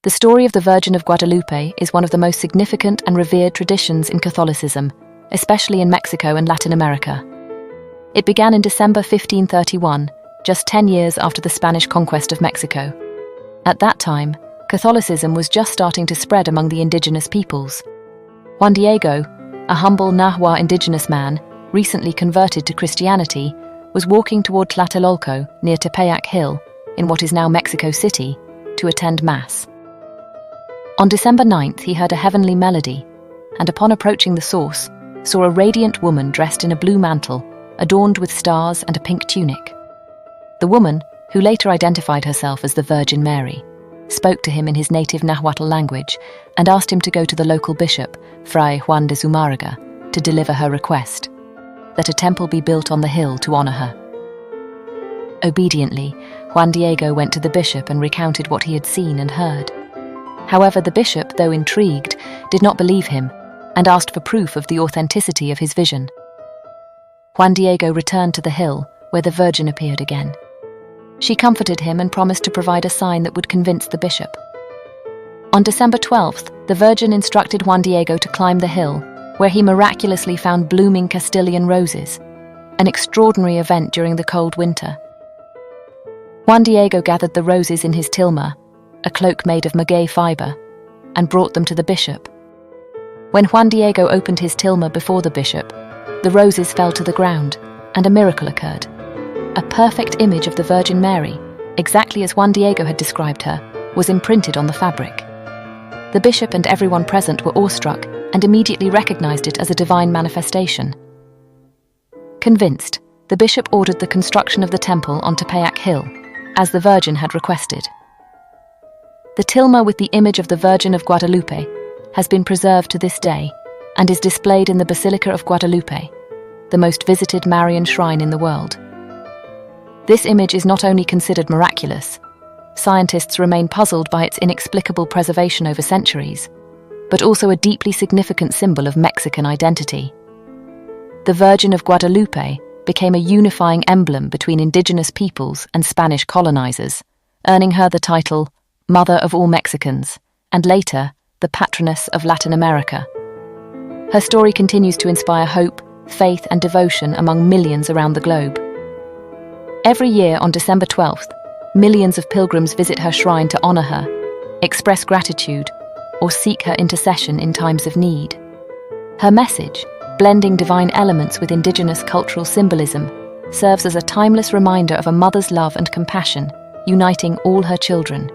The story of the Virgin of Guadalupe is one of the most significant and revered traditions in Catholicism, especially in Mexico and Latin America. It began in December 1531, just 10 years after the Spanish conquest of Mexico. At that time, Catholicism was just starting to spread among the indigenous peoples. Juan Diego, a humble Nahua indigenous man, recently converted to Christianity, was walking toward Tlatelolco near Tepeyac Hill, in what is now Mexico City, to attend Mass. On December 9th, he heard a heavenly melody, and upon approaching the source, saw a radiant woman dressed in a blue mantle, adorned with stars and a pink tunic. The woman, who later identified herself as the Virgin Mary, spoke to him in his native Nahuatl language and asked him to go to the local bishop, Fray Juan de Zumárraga, to deliver her request, that a temple be built on the hill to honor her. Obediently, Juan Diego went to the bishop and recounted what he had seen and heard. However, the bishop, though intrigued, did not believe him and asked for proof of the authenticity of his vision. Juan Diego returned to the hill, where the Virgin appeared again. She comforted him and promised to provide a sign that would convince the bishop. On December 12th, the Virgin instructed Juan Diego to climb the hill, where he miraculously found blooming Castilian roses, an extraordinary event during the cold winter. Juan Diego gathered the roses in his tilma, a cloak made of maguey fiber, and brought them to the bishop. When Juan Diego opened his tilma before the bishop, the roses fell to the ground, and a miracle occurred. A perfect image of the Virgin Mary, exactly as Juan Diego had described her, was imprinted on the fabric. The bishop and everyone present were awestruck and immediately recognized it as a divine manifestation. Convinced, the bishop ordered the construction of the temple on Tepeyac Hill, as the Virgin had requested. The tilma with the image of the Virgin of Guadalupe has been preserved to this day and is displayed in the Basilica of Guadalupe, the most visited Marian shrine in the world. This image is not only considered miraculous, scientists remain puzzled by its inexplicable preservation over centuries, but also a deeply significant symbol of Mexican identity. The Virgin of Guadalupe became a unifying emblem between indigenous peoples and Spanish colonizers, earning her the title Mother of all Mexicans, and later, the patroness of Latin America. Her story continues to inspire hope, faith, and devotion among millions around the globe. Every year on December 12th, millions of pilgrims visit her shrine to honor her, express gratitude, or seek her intercession in times of need. Her message, blending divine elements with indigenous cultural symbolism, serves as a timeless reminder of a mother's love and compassion, uniting all her children.